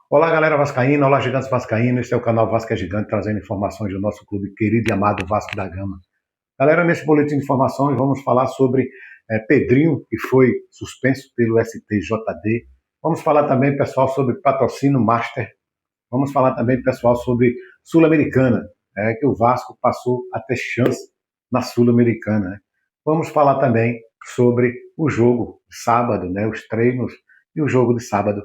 Olá, galera vascaína, olá, gigantes vascaínos. Este é o canal Vasco é Gigante, trazendo informações do nosso clube querido e amado Vasco da Gama. Galera, nesse boletim de informações vamos falar sobre Pedrinho, que foi suspenso pelo STJD. Vamos falar também, pessoal, sobre patrocínio Master. Vamos falar também, pessoal, sobre Sul-Americana, que o Vasco passou a ter chance na Sul-Americana. Né? Vamos falar também sobre o jogo de sábado, né, os treinos e o jogo de sábado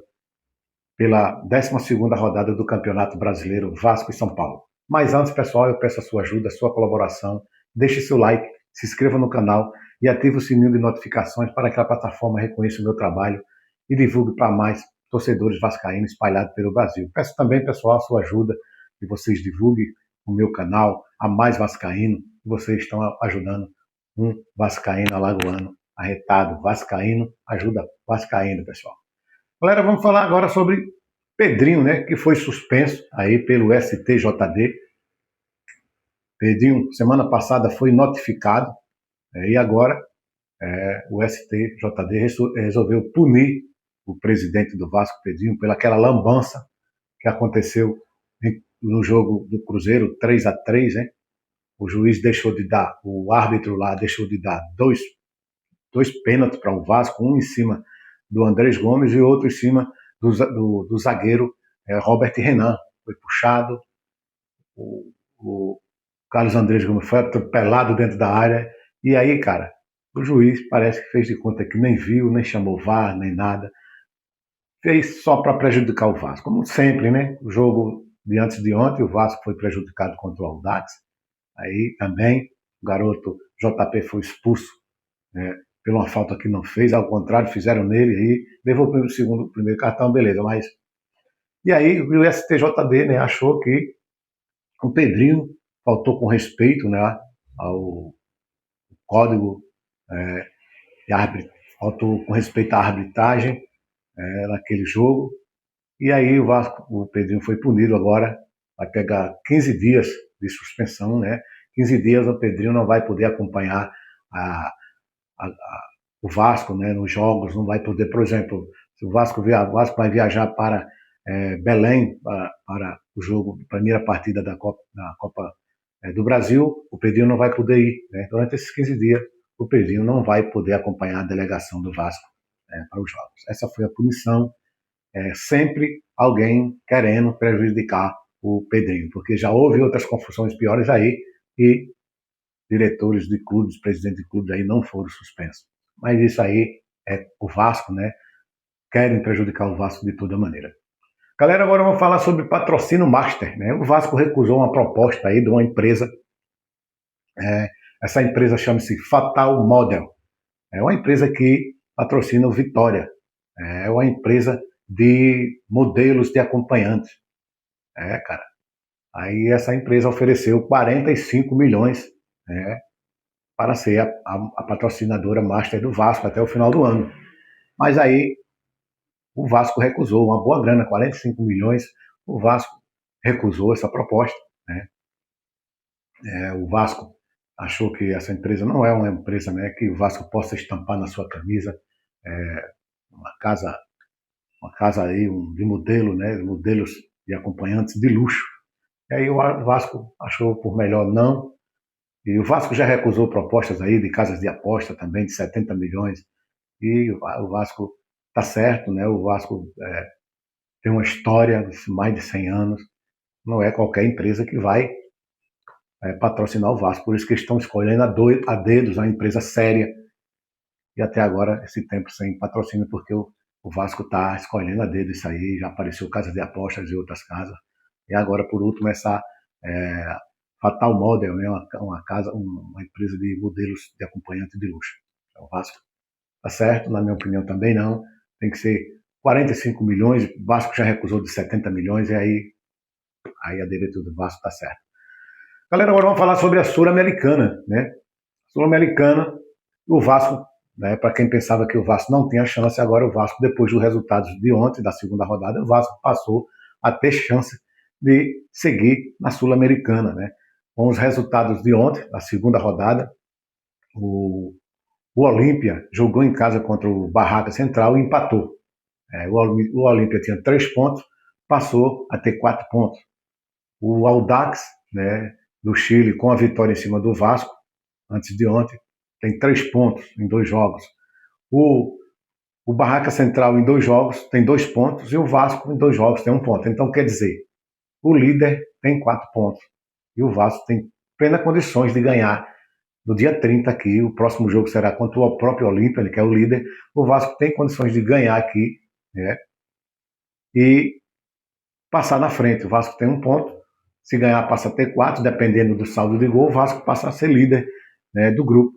pela 12ª rodada do Campeonato Brasileiro Vasco e São Paulo. Mas antes, pessoal, eu peço a sua ajuda, a sua colaboração. Deixe seu like, se inscreva no canal e ative o sininho de notificações para que a plataforma reconheça o meu trabalho e divulgue para mais torcedores vascaínos espalhados pelo Brasil. Peço também, pessoal, a sua ajuda, que vocês divulguem o meu canal a mais vascaíno, que vocês estão ajudando um vascaíno alagoano arretado. Vascaíno ajuda vascaíno, pessoal. Galera, vamos falar agora sobre Pedrinho, né, que foi suspenso aí pelo STJD. Pedrinho, semana passada, foi notificado e agora o STJD resolveu punir o presidente do Vasco, Pedrinho, pelaquela lambança que aconteceu no jogo do Cruzeiro, 3-3, né? O juiz deixou de dar, o árbitro lá deixou de dar dois pênaltis para o Vasco, um em cima do Andrés Gomes e outro em cima do zagueiro Robert Renan. Foi puxado, o Carlos Andrés Gomes foi atropelado dentro da área, e aí, cara, o juiz parece que fez de conta que nem viu, nem chamou VAR, nem nada. Fez só para prejudicar o Vasco. Como sempre, né? O jogo de antes de ontem, o Vasco foi prejudicado contra o Audax. Aí também o garoto JP foi expulso, né, por uma falta que não fez, ao contrário, fizeram nele e levou o primeiro cartão, beleza, mas... E aí o STJD, né, achou que o Pedrinho faltou com respeito, né, ao código de árbitro, faltou com respeito à arbitragem naquele jogo, e aí o Pedrinho foi punido agora, vai pegar 15 dias de suspensão, né, 15 dias o Pedrinho não vai poder acompanhar o Vasco, né, nos jogos, não vai poder, por exemplo, se o Vasco vai viajar para Belém para o jogo, a primeira partida da Copa do Brasil, o Pedrinho não vai poder ir. Né? Durante esses 15 dias, o Pedrinho não vai poder acompanhar a delegação do Vasco para os jogos. Essa foi a punição. Sempre alguém querendo prejudicar o Pedrinho, porque já houve outras confusões piores aí e diretores de clubes, presidentes de clubes aí não foram suspensos. Mas isso aí é o Vasco, né? Querem prejudicar o Vasco de toda maneira. Galera, agora vamos falar sobre patrocínio Master, né? O Vasco recusou uma proposta aí de uma empresa. Essa empresa chama-se Fatal Model. É uma empresa que patrocina o Vitória. É uma empresa de modelos de acompanhantes. Cara. Aí essa empresa ofereceu 45 milhões para ser a patrocinadora Master do Vasco até o final do ano. Mas aí o Vasco recusou uma boa grana, 45 milhões. O Vasco recusou essa proposta. Né? O Vasco achou que essa empresa não é uma empresa, né, que o Vasco possa estampar na sua camisa uma casa aí de modelo, né, modelos de acompanhantes de luxo. E aí o Vasco achou por melhor não. E o Vasco já recusou propostas aí de casas de aposta também de 70 milhões. E o Vasco está certo, né? O Vasco tem uma história de mais de 100 anos. Não é qualquer empresa que vai patrocinar o Vasco. Por isso que estão escolhendo a dedos a empresa séria. E até agora, esse tempo sem patrocínio, porque o Vasco está escolhendo a dedo isso aí. Já apareceu casas de apostas e outras casas. E agora, por último, essa Fatal Model, né? uma empresa de modelos de acompanhante de luxo. Então, o Vasco está certo, na minha opinião também não. Tem que ser 45 milhões, o Vasco já recusou de 70 milhões, e aí a diretora do Vasco está certo. Galera, agora vamos falar sobre a Sul-Americana, né? Sul-Americana, o Vasco, né, para quem pensava que o Vasco não tinha chance, agora o Vasco, depois dos resultados de ontem, da segunda rodada, o Vasco passou a ter chance de seguir na Sul-Americana, né? Com os resultados de ontem, da segunda rodada, o Olímpia jogou em casa contra o Barraca Central e empatou. O Olímpia tinha 3 pontos, passou a ter 4 pontos. O Audax, né, do Chile, com a vitória em cima do Vasco, antes de ontem, tem 3 pontos em 2 jogos. O Barraca Central, em 2 jogos, tem 2 pontos, e o Vasco, em 2 jogos, tem 1 ponto. Então, quer dizer, o líder tem 4 pontos, e o Vasco tem plenas condições de ganhar no dia 30 aqui. O próximo jogo será contra o próprio Olímpia, que é o líder. O Vasco tem condições de ganhar aqui, né, e passar na frente. O Vasco tem 1 ponto, se ganhar passa a ter 4, dependendo do saldo de gol, o Vasco passa a ser líder, né, do grupo.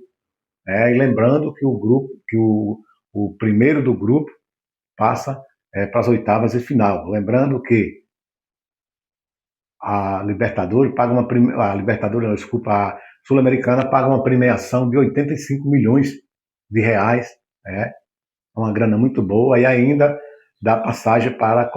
E lembrando que o primeiro do grupo passa para as oitavas de final. Lembrando que a Libertadores paga a Libertadores, não, desculpa, a Sul-Americana paga uma premiação de 85 milhões de reais, né? Uma grana muito boa, e ainda dá passagem para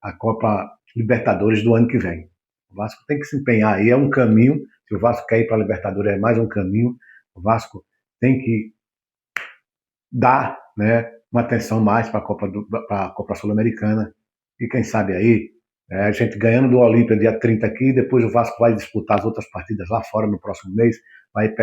a Copa Libertadores do ano que vem. O Vasco tem que se empenhar aí, é um caminho. Se o Vasco quer ir para a Libertadores, é mais um caminho. O Vasco tem que dar, né, uma atenção mais para a Copa Sul-Americana, e quem sabe aí, a gente ganhando do Olímpia dia 30 aqui, depois o Vasco vai disputar as outras partidas lá fora no próximo mês, vai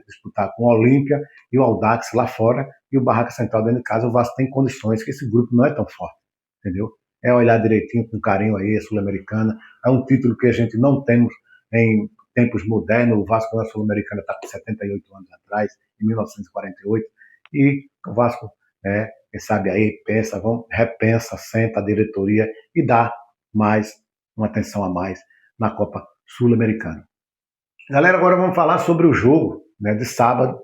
disputar com o Olímpia e o Audax lá fora, e o Barraca Central dentro de casa. O Vasco tem condições, que esse grupo não é tão forte, entendeu? É olhar direitinho, com carinho aí, a Sul-Americana. É um título que a gente não temos em tempos modernos. O Vasco na Sul-Americana está com 78 anos atrás, em 1948, e o Vasco, quem sabe aí, repensa, senta a diretoria e dá mais uma atenção a mais na Copa Sul-Americana. Galera, agora vamos falar sobre o jogo, né, de sábado,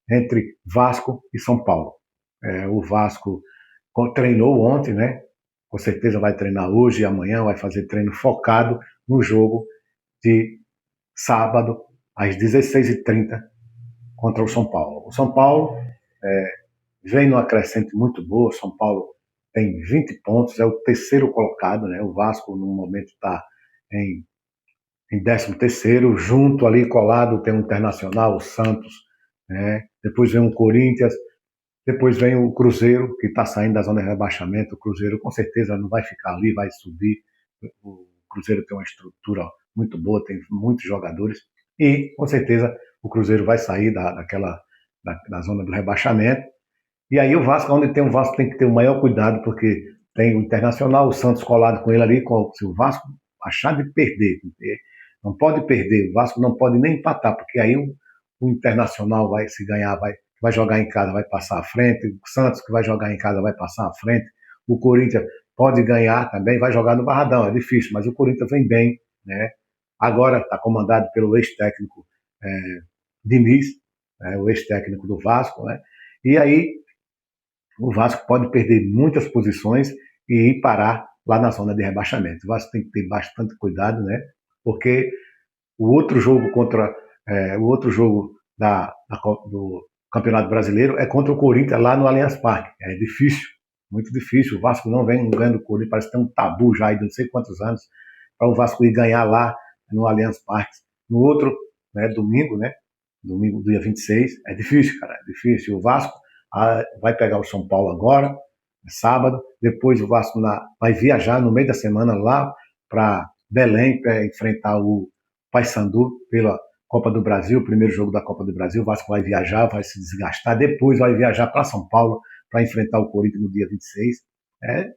entre Vasco e São Paulo. O Vasco treinou ontem, né? Com certeza vai treinar hoje e amanhã, vai fazer treino focado no jogo de sábado, às 16h30, contra o São Paulo. O São Paulo vem numa crescente muito boa. O São Paulo tem 20 pontos, é o terceiro colocado, né? O Vasco, no momento, está em 13º, junto ali, colado, tem o Internacional, o Santos, né? Depois vem o Corinthians, depois vem o Cruzeiro, que está saindo da zona de rebaixamento. O Cruzeiro, com certeza, não vai ficar ali, vai subir. O Cruzeiro tem uma estrutura muito boa, tem muitos jogadores, e, com certeza, o Cruzeiro vai sair da zona do rebaixamento. E aí o Vasco, onde tem o Vasco, tem que ter o maior cuidado, porque tem o Internacional, o Santos colado com ele ali. Se o Vasco achar de perder, não pode perder, o Vasco não pode nem empatar, porque aí o Internacional vai, se ganhar, vai jogar em casa, vai passar à frente. O Santos, que vai jogar em casa, vai passar à frente. O Corinthians pode ganhar também, vai jogar no Barradão, é difícil, mas o Corinthians vem bem, né? Agora está comandado pelo ex-técnico Diniz, o ex-técnico do Vasco, né? E aí o Vasco pode perder muitas posições e ir parar lá na zona de rebaixamento. O Vasco tem que ter bastante cuidado, né? Porque o outro jogo do Campeonato Brasileiro é contra o Corinthians lá no Allianz Parque. É difícil, muito difícil. O Vasco não vem ganhando o Corinthians, parece que tem um tabu já de não sei quantos anos para o Vasco ir ganhar lá no Allianz Parque. No outro, domingo, domingo, dia 26, é difícil, cara, é difícil. O Vasco vai pegar o São Paulo agora, sábado. Depois o Vasco vai viajar no meio da semana lá para Belém para enfrentar o Paysandu pela Copa do Brasil, o primeiro jogo da Copa do Brasil. O Vasco vai viajar, vai se desgastar, depois vai viajar para São Paulo para enfrentar o Corinthians no dia 26. É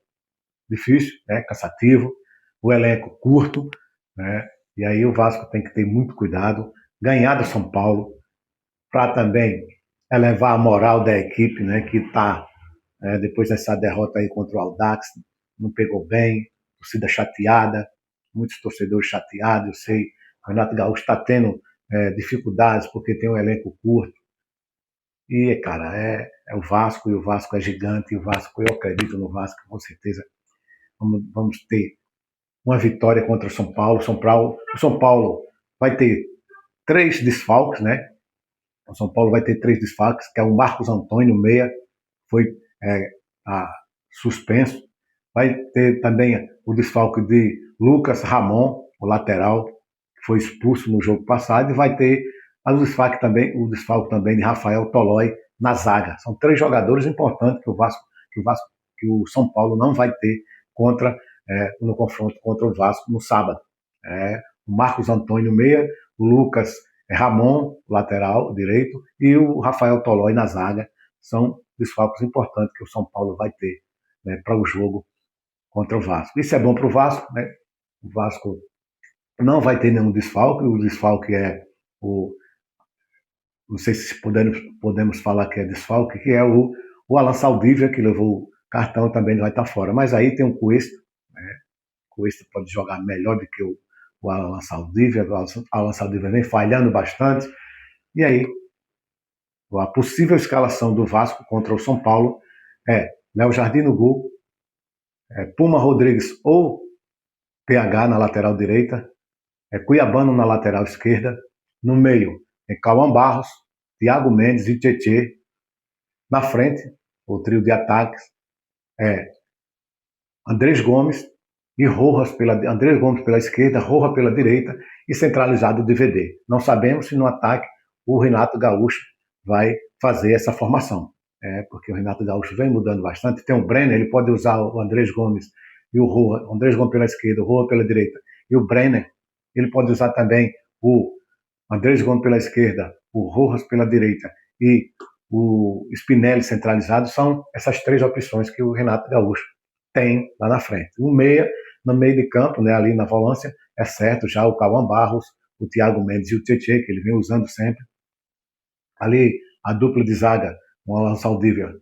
difícil, cansativo, o elenco curto, né? E aí o Vasco tem que ter muito cuidado, ganhar do São Paulo, para também elevar a moral da equipe, né, que está, depois dessa derrota aí contra o Audax, não pegou bem, torcida chateada, muitos torcedores chateados. Eu sei, o Renato Gaúcho está tendo dificuldades porque tem um elenco curto. E, cara, é o Vasco, e o Vasco é gigante, e o Vasco, eu acredito no Vasco, com certeza vamos ter uma vitória contra o São Paulo. O São Paulo vai ter 3 desfalques, né? O São Paulo vai ter 3 desfalques, que é o Marcos Antônio, meia, foi suspenso. Vai ter também o desfalque de Lucas Ramon, o lateral, que foi expulso no jogo passado, e vai ter o desfalque também de Rafael Tolói na zaga. São 3 jogadores importantes que o São Paulo não vai ter no confronto contra o Vasco no sábado. O Marcos Antônio meia, o Lucas Ramon, lateral direito, e o Rafael Tolói na zaga. São desfalques importantes que o São Paulo vai ter, né, para o jogo contra o Vasco. Isso é bom para o Vasco, né? O Vasco não vai ter nenhum desfalque. O desfalque não sei se podemos falar que é desfalque, que é o Alan Saldívia, que levou o cartão, também vai estar fora. Mas aí tem o Cuesta, né? O Cuesta pode jogar melhor do que o Alan Saldívia. O Alan Saldívia vem falhando bastante. E aí, a possível escalação do Vasco contra o São Paulo é Léo Jardim no gol, Puma Rodrigues ou PH na lateral direita, Cuiabano na lateral esquerda, no meio Cauã Barros, Thiago Mendes e Tietê. Na frente, o trio de ataques Andrés Gomes e Andrés Gomes pela esquerda, Rojas pela direita e centralizado o DVD. Não sabemos se no ataque o Renato Gaúcho vai fazer essa formação, porque o Renato Gaúcho vem mudando bastante. Tem o Brenner, ele pode usar o Andrés Gomes e o Rojas, o Andrés Gomes pela esquerda, o Rojas pela direita e o Brenner. Ele pode usar também o Andrés Gomes pela esquerda, o Rojas pela direita e o Spinelli centralizado. São essas três opções que o Renato Gaúcho tem lá na frente. O meia, no meio de campo, né, ali na volância, é certo já o Cauã Barros, o Thiago Mendes e o Tietê, que ele vem usando sempre. Ali, a dupla de zaga, o Alan Saldívia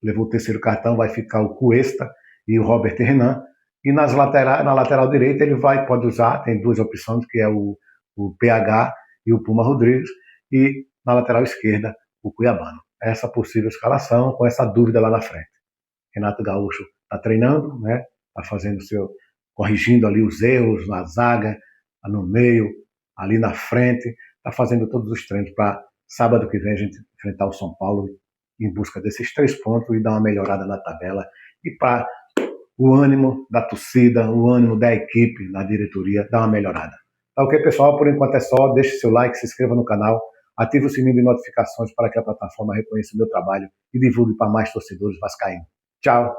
levou o terceiro cartão, vai ficar o Cuesta e o Robert Renan. E na lateral direita ele pode usar, tem duas opções, que é o PH e o Puma Rodrigues, e na lateral esquerda o Cuiabano. Essa possível escalação, com essa dúvida lá na frente. Renato Gaúcho está treinando, né? Está corrigindo ali os erros na zaga, no meio, ali na frente, está fazendo todos os treinos para sábado que vem a gente enfrentar o São Paulo em busca desses 3 pontos e dar uma melhorada na tabela e para o ânimo da torcida, o ânimo da equipe, na diretoria, dar uma melhorada. Tá ok, pessoal? Por enquanto é só. Deixe seu like, se inscreva no canal, ative o sininho de notificações para que a plataforma reconheça o meu trabalho e divulgue para mais torcedores vascaínos. Tchau!